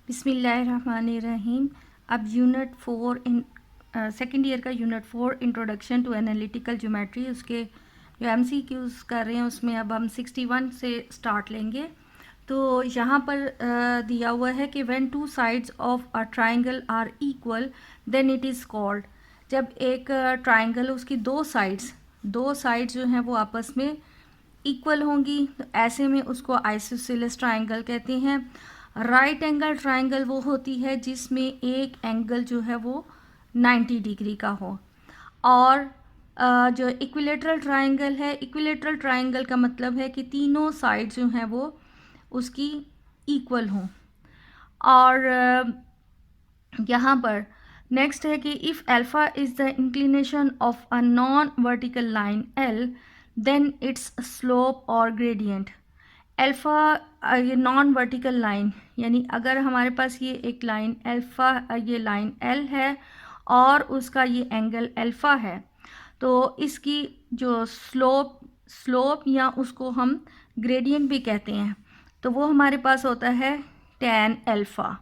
बिस्मिल्लाहिर्रहमानिर्रहीम। अब unit 4 in second year का unit 4 introduction to analytical geometry, उसके जो एमसीक्यूज़ कर रहे हैं उसमें अब हम 61 से स्टार्ट लेंगे। तो यहाँ पर दिया हुआ है कि when two sides of a triangle are equal then it is called. जब एक ट्राइंगल उसकी दो साइड्स जो हैं वो आपस में इक्वल होंगी तो ऐसे में उसको आइसोसेलेस ट्राइंगल कहते हैं। राइट एंगल ट्राइंगल वो होती है जिसमें एक एंगल जो है वो 90 डिग्री का हो, और जो इक्विलेटरल ट्राइंगल है, इक्विलेटरल ट्राइंगल का मतलब है कि तीनों साइड जो हैं वो उसकी इक्वल हों। और यहाँ पर नेक्स्ट है कि if alpha is the inclination of a non vertical line L then its slope और ग्रेडियंट। अल्फ़ा ये नॉन वर्टिकल लाइन, यानी अगर हमारे पास ये एक लाइन अल्फ़ा, ये लाइन एल है और उसका ये एंगल अल्फ़ा है, तो इसकी जो स्लोप या उसको हम ग्रेडियंट भी कहते हैं, तो वो हमारे पास होता है tan अल्फ़ा।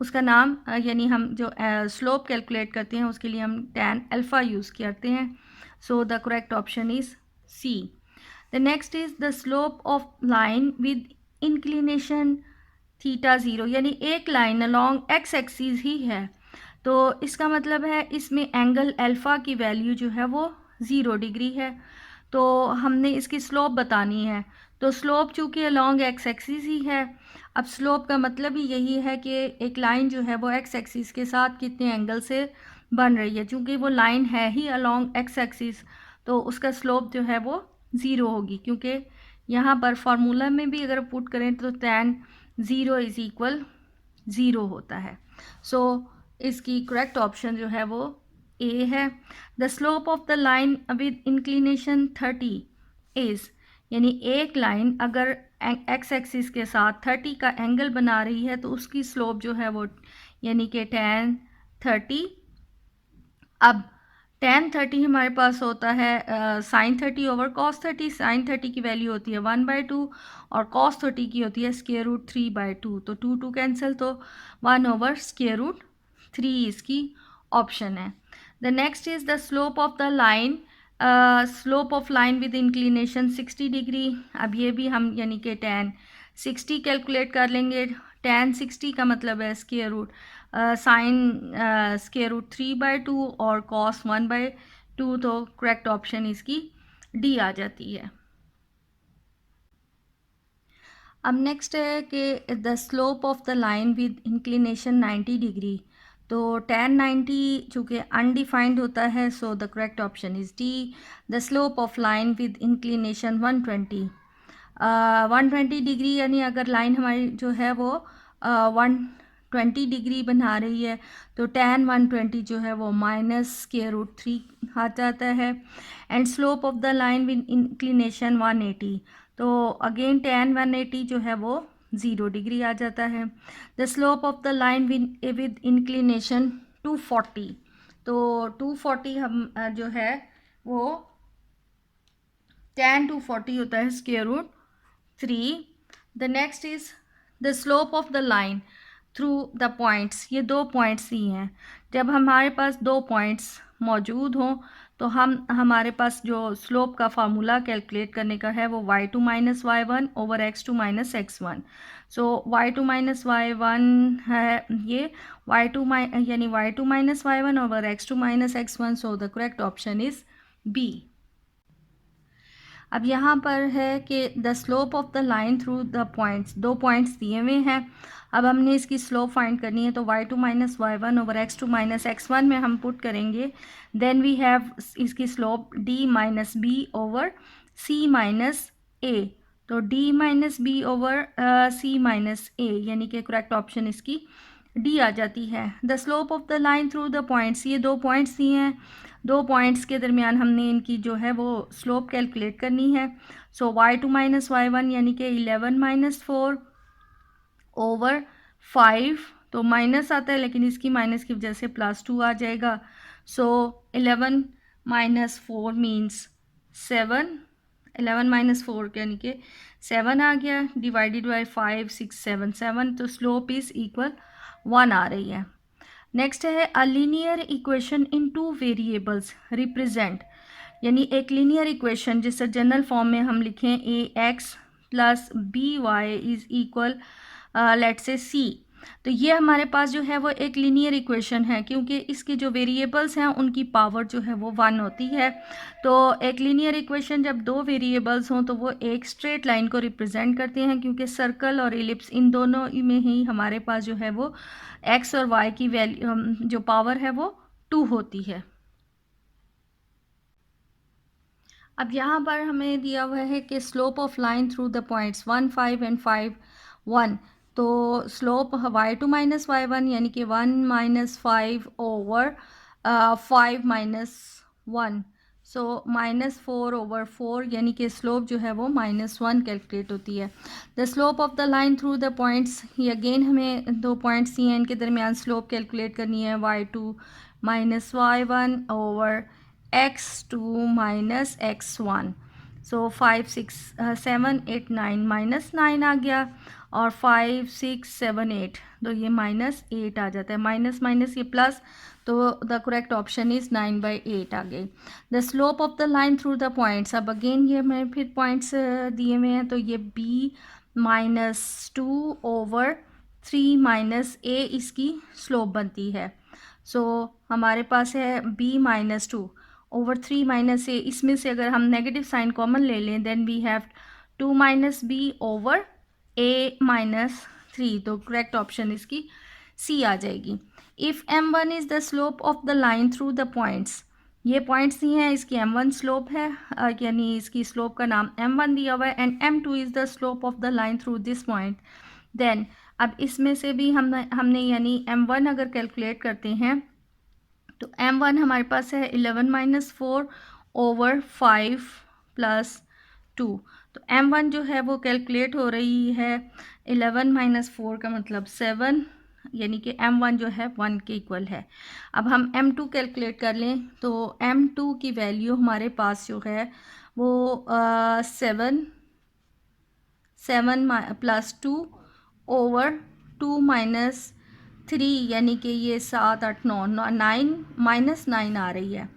उसका नाम यानी हम जो स्लोप कैलकुलेट करते हैं उसके लिए हम tan अल्फ़ा यूज़ करते हैं। So the correct option is C. The next is the slope of line with inclination theta zero, यानी एक लाइन अलॉन्ग एक्स एक्सिस ही है, तो इसका मतलब है इसमें एंगल अल्फ़ा की वैल्यू जो है वो 0 डिग्री है, तो हमने इसकी स्लोप बतानी है। तो स्लोप चूँकि अलॉन्ग एक्स एक्सिस ही है, अब स्लोप का मतलब ही यही है कि एक लाइन जो है वो एक्स एक्सिस के साथ कितने एंगल से बन रही है। चूँकि वो लाइन है ही अलॉन्ग एक्स एक्सिस, तो उसका स्लोप जो है वो 0 होगी, क्योंकि यहाँ पर फार्मूला में भी अगर पुट करें तो tan 0 इज़ इक्वल 0 होता है। सो इसकी करेक्ट ऑप्शन जो है वो ए है। The slope of the line with inclination 30 is, यानी एक लाइन अगर एक्स एक्सिस के साथ 30 का एंगल बना रही है तो उसकी स्लोप जो है वो यानी कि tan 30। अब tan 30 हमारे पास होता है sin 30 ओवर cos 30। sin 30 की वैल्यू होती है 1/2 और cos 30 की होती है √3/2, तो 2 कैंसिल, तो 1/√3 इसकी ऑप्शन है। The next is the slope of the line, slope of line with inclination 60 degree. अब ये भी हम यानी कि tan 60 कैलकुलेट कर लेंगे। tan 60 का मतलब है साइन √3/2 और cos 1/2, तो करेक्ट ऑप्शन इसकी डी आ जाती है। अब नेक्स्ट है कि the slope of the line with inclination 90 degree, तो tan 90 चूँकि अनडिफाइंड होता है, so the correct option is D. The slope of line with inclination 120, 120 degree, यानी अगर लाइन हमारी जो है वो 120 डिग्री बना रही है तो tan 120 जो है वो -√3 आ जाता है। And slope of the line with inclination 180, तो अगेन tan 180 जो है वो 0 डिग्री आ जाता है। The slope of the line with inclination 240, तो 240 हम जो है वो tan 240 होता है √3। The next is the slope of the line through the points, ये दो पॉइंट्स ही हैं। जब हमारे पास दो पॉइंट्स मौजूद हों तो हमारे पास जो स्लोप का फार्मूला कैलकुलेट करने का है वो y2 - y1 over x2 - x1। सो y2 - y1 है ये y2 यानी y2 - y1 over x2 - x1, so the correct option is B. अब यहाँ पर है कि the slope of the line through the points, दो पॉइंट्स दिए हुए हैं। अब हमने इसकी स्लोप फाइंड करनी है, तो y2 - y1 over x2 - x1 में हम पुट करेंगे। देन वी हैव इसकी slope d - b over c - a, तो d - b over c - a, यानी कि करेक्ट ऑप्शन इसकी डी आ जाती है। The slope of the line through the points, ये दो पॉइंट्स दिए हैं, दो पॉइंट्स के दरमियान हमने इनकी जो है वो स्लोप कैलकुलेट करनी है। सो y2 - y1 यानी कि 11 - 4 ओवर 5, तो माइनस आता है लेकिन इसकी माइनस की वजह से +2 आ जाएगा। सो 11 - 4 मीन्स 7, 11 - 4 यानी कि 7 आ गया, डिवाइडेड बाई 5 6 7 7, तो स्लोप इज़ इक्वल 1 आ रही है। नेक्स्ट है a linear equation in two variables represent, यानी एक लीनियर इक्वेशन जिसे जनरल फॉर्म में हम लिखें a x plus b y is equal let say c. तो ये हमारे पास जो है वो एक लीनियर इक्वेशन है, क्योंकि इसके जो वेरिएबल्स हैं उनकी पावर जो है वो 1 होती है। तो एक लीनियर इक्वेशन जब दो वेरिएबल्स हों तो वो एक स्ट्रेट लाइन को रिप्रेजेंट करते हैं, क्योंकि सर्कल और इलिप्स इन दोनों में ही हमारे पास जो है वो एक्स और वाई की वैल्यू जो पावर है वो 2 होती है। अब यहाँ पर हमें दिया हुआ है कि slope of line through the points 1 5 and 5 1। तो स्लोप y2 - y1 यानी कि 1 - 5 ओवर 5 - 1, सो -4/4 यानी कि स्लोप जो है वो -1 कैलकुलेट होती है। The slope of the line through the points, ये अगेन हमें दो पॉइंट्स दिए हैं, इनके दरमियान स्लोप कैलकुलेट करनी है y2 - y1 over x2 - x1। सो 5 6 7 8 9 -9 आ गया, और 5 6 7 8 तो ये -8 आ जाता है, माइनस माइनस ये प्लस, तो द करेक्ट ऑप्शन इज़ 9/8 आ गई। The slope of the line through the points, अब अगेन ये मैं फिर पॉइंट्स दिए हुए हैं, तो ये b -2 ओवर 3 - a इसकी स्लोप बनती है। सो हमारे पास है b -2 ओवर 3 - a, इसमें से अगर हम नेगेटिव साइन कॉमन ले लें then we have 2 - b over a -3, तो करेक्ट ऑप्शन इसकी सी आ जाएगी। If m1 is the slope of the line through the points, ये पॉइंट्स ही हैं, इसकी m1 स्लोप है, यानी इसकी स्लोप का नाम m1 दिया हुआ है, and m2 is the slope of the line through this point. Then अब इसमें से भी हमने यानी m1 अगर कैलकुलेट करते हैं तो m1 हमारे पास है 11 - 4 ओवर 5 + 2। तो m1 जो है वो कैलकुलेट हो रही है 11 - 4 का मतलब 7, यानी कि m1 जो है 1 के इक्वल है। अब हम m2 कैलकुलेट कर लें तो m2 की वैल्यू हमारे पास जो है वो 7 + 2 ओवर 2 - 3, यानी कि ये 7 8 9 9 -9 आ रही है।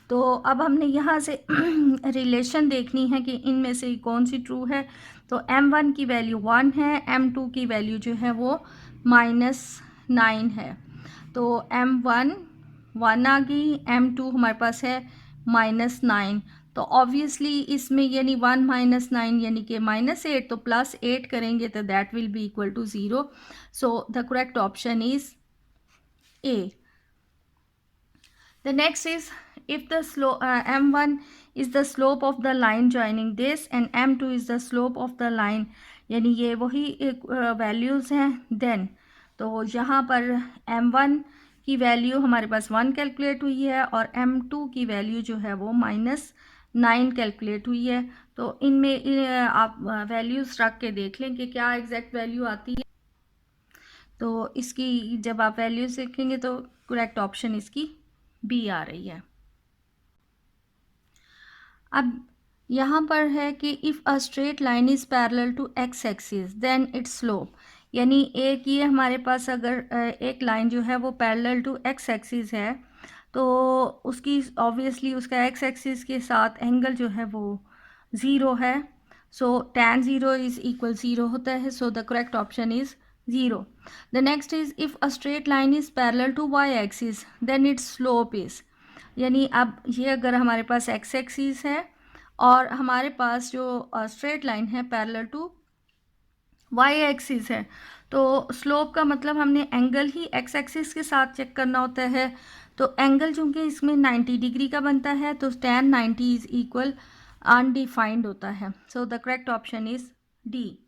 तो अब हमने यहाँ से रिलेशन देखनी है कि इनमें से कौन सी ट्रू है। तो m1 की वैल्यू 1 है, m2 की वैल्यू जो है वो -9 है। तो m1 1 आ गई, m2 हमारे पास है -9। तो ऑब्वियसली इसमें यानी 1 - 9 यानी कि -8, तो +8 करेंगे तो that will be equal to 0। So the correct option is A. The next is if the m1 is the slope of the line joining this and m2 is the slope of the line, यानी ये वही values हैं, then तो यहाँ पर m1 की value हमारे पास 1 calculate हुई है और m2 की वैल्यू जो है वो -9 कैलकुलेट हुई है। तो इनमें आप वैल्यूज़ रख के देख लें कि क्या एग्जैक्ट वैल्यू आती है। तो इसकी जब आप वैल्यूज़ देखेंगे तो करेक्ट ऑप्शन इसकी बी आ रही है। अब यहाँ पर है कि if a straight line is parallel to X axis then its slope, यानी एक ये हमारे पास अगर एक लाइन जो है वो पैरेलल टू एक्स एक्सिस है तो उसकी ऑब्वियसली उसका एक्स एक्सिस के साथ एंगल जो है वो 0 है। सो tan 0 इज़ इक्वल 0 होता है। So the correct option is 0। The next is if a straight line is parallel to Y axis then its slope is, यानी अब ये अगर हमारे पास एक्स एक्सिस है और हमारे पास जो स्ट्रेट लाइन है पैरेलल टू वाई एक्सिस है, तो स्लोप का मतलब हमने एंगल ही एक्स एक्सिस के साथ चेक करना होता है। तो एंगल चूँकि इसमें 90 डिग्री का बनता है तो tan 90 इज़ इक्वल अनडिफाइंड होता है। So the correct option is D.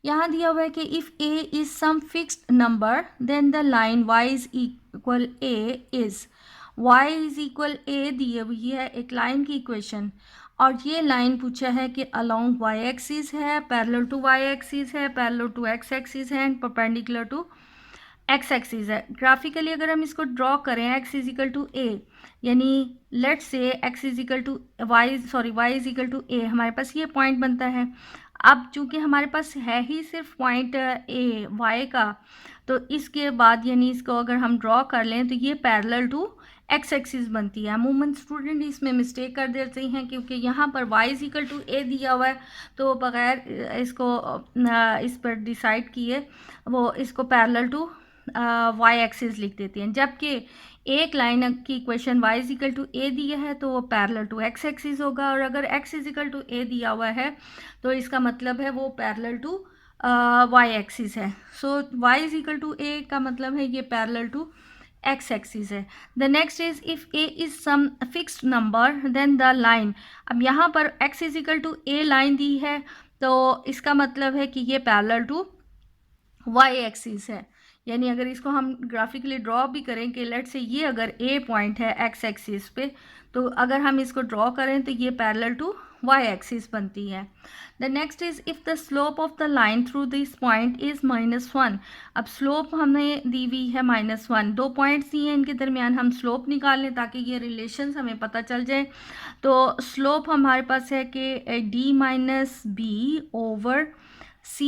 यहाँ दिया हुआ है कि if a is some fixed number then the line y is equal a is, y is equal a दी हुई है एक लाइन की इक्वेशन, और ये लाइन पूछा है कि अलोंग y एक्सिस है, पैरेलल टू y एक्सिस है, पैरेलल टू x एक्सिस है and perpendicular to x axis है। ग्राफिकली अगर हम इसको ड्रॉ करें x is equal to a, यानी let's say x is equal to y, sorry y is equal to a, हमारे पास ये पॉइंट बनता है। अब चूँकि हमारे पास है ही सिर्फ पॉइंट ए वाई का, तो इसके बाद यानी इसको अगर हम ड्रॉ कर लें तो ये पैरेलल टू एक्स एक्सिस बनती है। अमूमन स्टूडेंट इसमें मिस्टेक कर देते हैं क्योंकि यहाँ पर y is equal to a दिया हुआ है, तो बग़ैर इसको इस पर डिसाइड किए वो इसको पैरेलल टू y एक्सिस लिख देते हैं, जबकि एक लाइन की equation y is equal to a दिया है तो वो पैरेलल टू x एक्सिस होगा, और अगर x is equal to a दिया हुआ है तो इसका मतलब है वो पैरेलल टू y एक्सिस है। So y is equal to a का मतलब है ये पैरेलल टू x एक्सिस है। The next is if a is some fixed number then the line. अब यहाँ पर x is equal to a line दी है तो इसका मतलब है कि ये पैरेलल टू y एक्सिस है। यानी अगर इसको हम ग्राफिकली ड्रॉ भी करें कि लेट से ये अगर a पॉइंट है x एक्सिस पे, तो अगर हम इसको ड्रॉ करें तो ये पैरेलल टू y एक्सिस बनती है। The next is if the slope of the line through this point is -1। अब स्लोप हमें दी हुई है -1, दो पॉइंट्स दिए हैं, इनके दरमियान हम स्लोप निकाल लें ताकि ये रिलेशंस हमें पता चल जाए। तो स्लोप हमारे पास है कि d minus B over c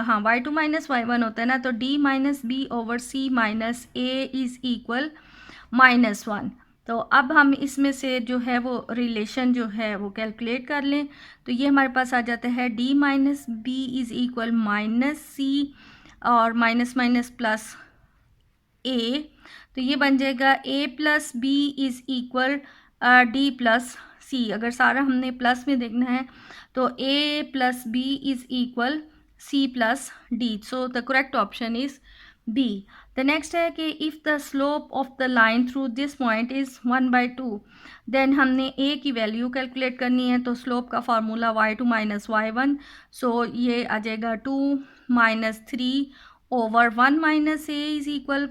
हाँ y2 माइनस y1 होता है ना, तो d minus B over c minus a is equal -1। तो अब हम इसमें से जो है वो रिलेशन जो है वो कैलकुलेट कर लें, तो ये हमारे पास आ जाता है d minus b is equal minus c और माइनस माइनस प्लस a, तो ये बन जाएगा a plus B is equal d plus c। अगर सारा हमने प्लस में देखना है तो a plus B is equal c plus d, so the correct option is b। The next है कि if the slope of the line through this point is 1/2, then हमने a की वैल्यू कैलकुलेट करनी है, तो स्लोप का formula y2 minus y1, सो ये आ जाएगा 2 minus 3 over 1 minus a is equal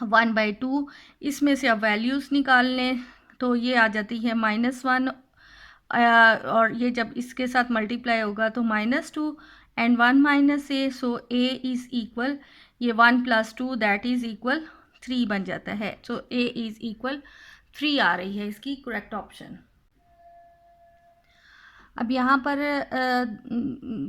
1/2। इसमें से अब वैल्यूज़ निकाल लें तो ये आ जाती है -1, और ये जब इसके साथ मल्टीप्लाई होगा तो -2 and 1 minus a, so a is equal ये 1 प्लस 2 दैट इज़ इक्वल 3 बन जाता है। सो a इज़ इक्वल 3 आ रही है इसकी करेक्ट ऑप्शन। अब यहाँ पर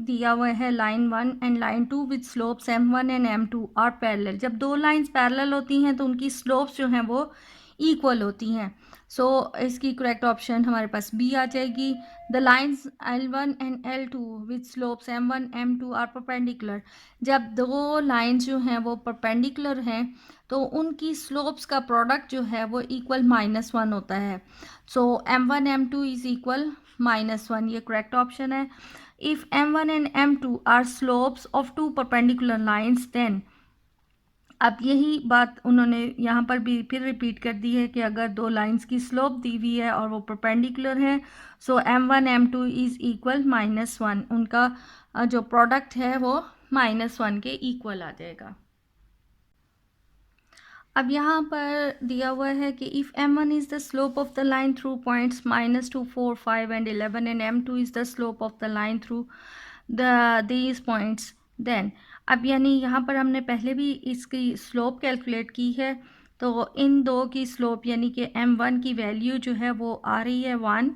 दिया हुआ है line 1 and line 2 with slopes m1 and m2 are parallel. जब दो लाइंस पैरेलल होती हैं तो उनकी स्लोप्स जो हैं वो इक्वल होती हैं, सो इसकी करेक्ट ऑप्शन हमारे पास बी आ जाएगी। The lines L1 and L2 with slopes m1 m2 are perpendicular. जब दो लाइंस जो हैं वो परपेंडिकुलर हैं तो उनकी स्लोप्स का प्रोडक्ट जो है वो इक्वल -1 होता है, सो m1 m2 इज़ इक्वल -1, ये करेक्ट ऑप्शन है। If m1 and m2 are slopes of two perpendicular lines then, अब यही बात उन्होंने यहाँ पर भी फिर रिपीट कर दी है कि अगर दो लाइंस की स्लोप दी हुई है और वो परपेंडिकुलर है, सो m1 m2 इज़ इक्वल -1, उनका जो प्रोडक्ट है वो -1 के इक्वल आ जाएगा। अब यहाँ पर दिया हुआ है कि if m1 is the slope of the line through points -2 4 5 and 11 and m2 is the slope of the line through these points then. अब यानी यहाँ पर हमने पहले भी इसकी स्लोप कैलकुलेट की है, तो इन दो की स्लोप यानी कि m1 की वैल्यू जो है वो आ रही है 1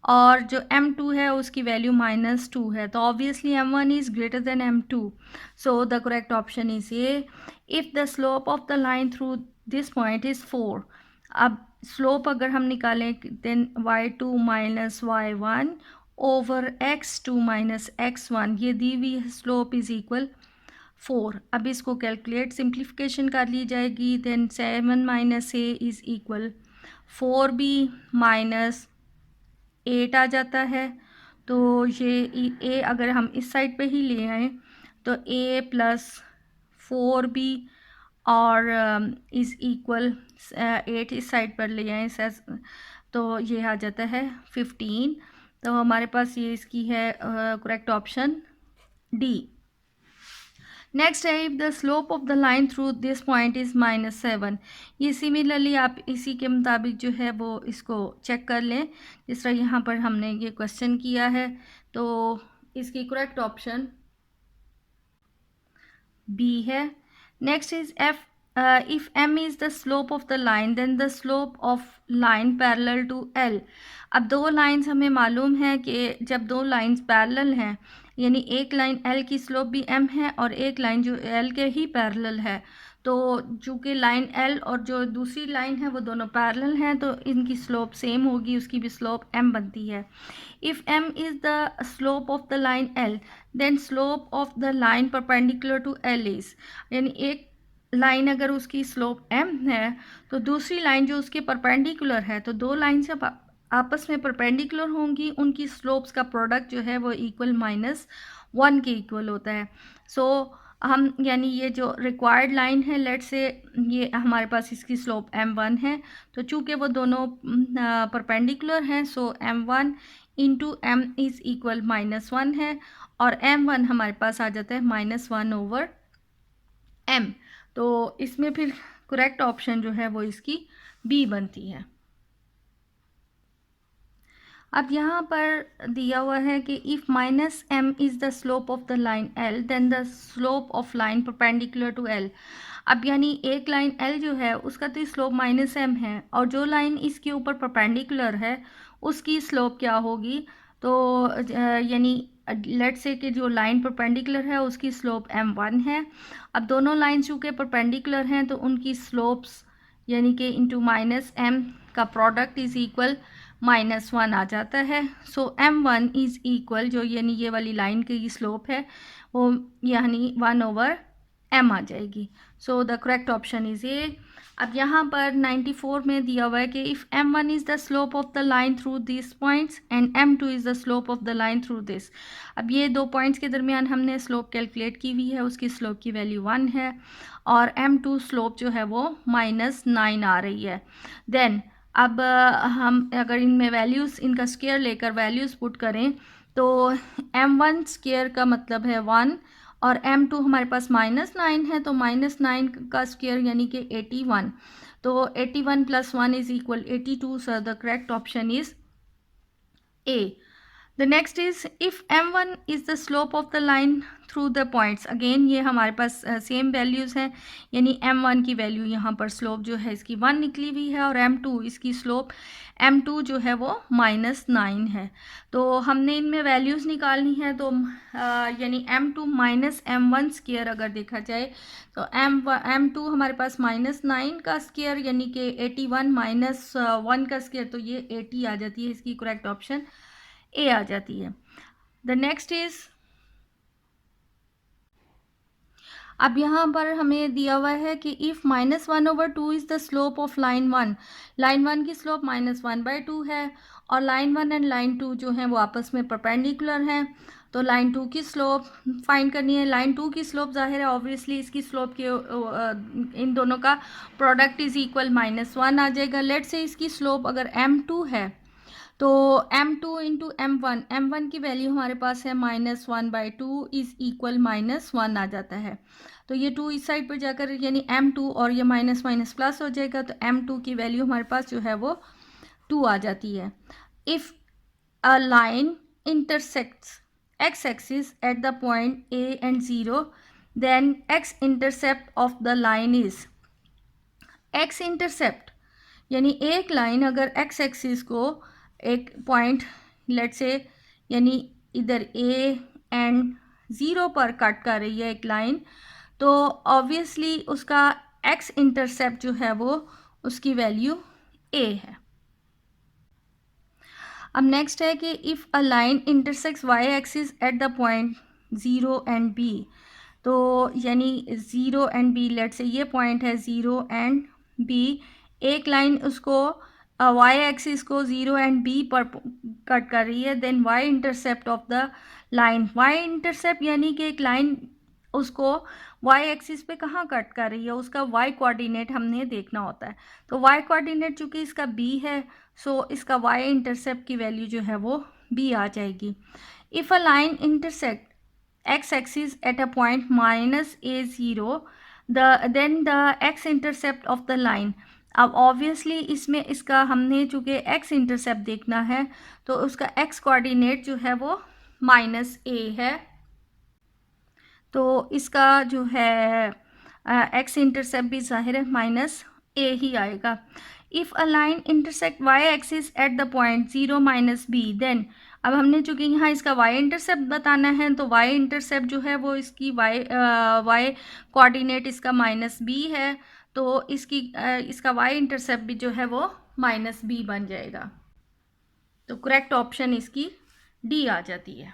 और जो m2 है उसकी वैल्यू -2 है, तो obviously m1 is greater than m2, so the correct option is a. If the slope of the line through this point is 4। अब स्लोप अगर हम निकालें then y2 minus y1 over x2 minus x1, ये दी हुई slope is equal 4। अब इसको calculate simplification कर ली जाएगी, then 7 minus a is equal 4b minus 8 आ जाता है, तो ये a अगर हम इस साइड पे ही ले आएँ तो a प्लस 4b और इज़ इक्वल 8 इस साइड पर ले आएँ तो ये आ जाता है 15। तो हमारे पास ये इसकी है करेक्ट ऑप्शन डी। नेक्स्ट है if the slope of the line through this point is -7। ये सिमिलरली आप इसी के मुताबिक जो है वो इसको चेक कर लें जिस तरह यहाँ पर हमने ये क्वेश्चन किया है, तो इसकी करेक्ट ऑप्शन बी है। Next is if m is the slope of the line then the slope of line parallel to L। अब दो लाइंस हमें मालूम है कि जब दो लाइंस पैरेलल हैं यानी एक लाइन L की स्लोप भी m है और एक लाइन जो L के ही पैरेलल है, तो चूँकि लाइन L और जो दूसरी लाइन है वो दोनों पैरेलल हैं तो इनकी स्लोप सेम होगी, उसकी भी स्लोप m बनती है। If m is the slope of the line L then slope of the line perpendicular to L is, यानी एक लाइन अगर उसकी स्लोप m है तो दूसरी लाइन जो उसके परपेंडिकुलर है, तो दो लाइन से आपस में परपेंडिकुलर होंगी, उनकी स्लोप्स का प्रोडक्ट जो है वो इक्वल -1 के इक्वल होता है। सो हम यानी ये जो रिक्वायर्ड लाइन है, लेट से ये हमारे पास इसकी स्लोप m1 है, तो चूँकि वो दोनों परपेंडिकुलर हैं सो m1 into m is equal -1 है और m1 हमारे पास आ जाता है -1/m। तो इसमें फिर करेक्ट ऑप्शन जो है वो इसकी बी बनती है। अब यहाँ पर दिया हुआ है कि if -m is the slope of the line L then the slope of line perpendicular to L। अब यानी एक लाइन L जो है उसका तो स्लोप -m है और जो लाइन इसके ऊपर परपेंडिकुलर है उसकी स्लोप क्या होगी, तो यानी लेट से कि जो लाइन परपेंडिकुलर है उसकी स्लोप m1 है। अब दोनों लाइन चूँकि परपेंडिकुलर हैं तो उनकी स्लोप्स यानी कि इंटू -m का प्रोडक्ट इज़ इक्वल -1 आ जाता है। सो m1 इज़ इक्वल, जो यानी ये वाली लाइन की स्लोप है वो यानी 1/m आ जाएगी। सो the correct option is a. अब यहाँ पर 94 में दिया हुआ है कि if m1 is the slope of the line through this points and m2 is the slope of the line through this. अब ये दो पॉइंट्स के दरमियान हमने स्लोप कैलकुलेट की हुई है, उसकी स्लोप की वैल्यू 1 है और m2 स्लोप जो है वो -9 आ रही है। देन अब हम अगर इनमें वैल्यूज़ इनका स्क्वायर लेकर वैल्यूज़ पुट करें तो m1 स्क्वायर का मतलब है 1 और m2 हमारे पास -9 है, तो -9 का स्क्वायर यानी कि 81, तो 81 + 1 is equal 82। So the correct option is a. The next is if m1 is the slope of the line through the points, again ये हमारे पास सेम वैल्यूज़ हैं, यानी m1 की वैल्यू यहाँ पर स्लोप जो है इसकी 1 निकली हुई है और m2 इसकी स्लोप m2 जो है वो -9 है। तो हमने इनमें वैल्यूज़ निकालनी है, तो यानी m2 -m1 स्क्वायर अगर देखा जाए तो m2 हमारे पास -9 का स्क्वायर यानी कि 81 -1 का स्क्वायर, तो ये 80 आ जाती है, इसकी करेक्ट ऑप्शन ए आ जाती है। द नेक्स्ट इज, अब यहाँ पर हमें दिया हुआ है कि if -1/2 is the slope of line 1, line 1 की स्लोप -1/2 है और लाइन 1 एंड लाइन 2 जो हैं वो आपस में परपेंडिकुलर हैं, तो लाइन 2 की स्लोप फाइंड करनी है। लाइन 2 की स्लोप जाहिर है ऑब्वियसली इसकी स्लोप के इन दोनों का प्रोडक्ट इज़ इक्वल -1 आ जाएगा। लेट से इसकी स्लोप अगर m2 है तो m2 इंटू m1 की वैल्यू हमारे पास है -1/2 इज़ इक्वल -1 आ जाता है, तो ये 2 इस साइड पर जाकर यानी m2 और ये माइनस माइनस प्लस हो जाएगा, तो m2 की वैल्यू हमारे पास जो है वो 2 आ जाती है। If a line intersects x axis at the point a and 0 then x intercept of the line is, x intercept यानी एक लाइन अगर x एक्सिस को एक पॉइंट लेट से यानी इधर a एंड 0 पर कट कर रही है एक लाइन, तो ऑब्वियसली उसका x इंटरसेप्ट जो है वो उसकी वैल्यू a है। अब नेक्स्ट है कि if a line intersects y axis at the point 0 and b, तो यानी 0 एंड b, लेट से ये पॉइंट है 0 एंड b, एक लाइन उसको y एक्सिस को 0 एंड b पर कट कर रही है, then y intercept of the line, y intercept यानी कि एक लाइन उसको y एक्सिस पे कहाँ कट कर रही है, उसका y कोऑर्डिनेट हमने देखना होता है, तो y कोऑर्डिनेट चूँकि इसका b है सो इसका y इंटरसेप्ट की वैल्यू जो है वो b आ जाएगी। If a line intersect x axis at a point -a0 then the x intercept of the line, अब ऑब्वियसली इसमें इसका हमने चूँकि x इंटरसेप्ट देखना है तो उसका x कोऑर्डिनेट जो है वो -a है, तो इसका जो है एक्स इंटरसेप्ट भी ज़ाहिर है माइनस ए ही आएगा। If a line intersect Y axis at the point 0 minus B, then अब हमने चूँकि यहाँ इसका वाई इंटरसेप्ट बताना है, तो वाई इंटरसेप्ट जो है वो इसकी वाई कोऑर्डिनेट इसका माइनस बी है, तो इसका वाई इंटरसेप्ट भी जो है वो माइनस बी बन जाएगा। तो करेक्ट ऑप्शन इसकी डी आ जाती है।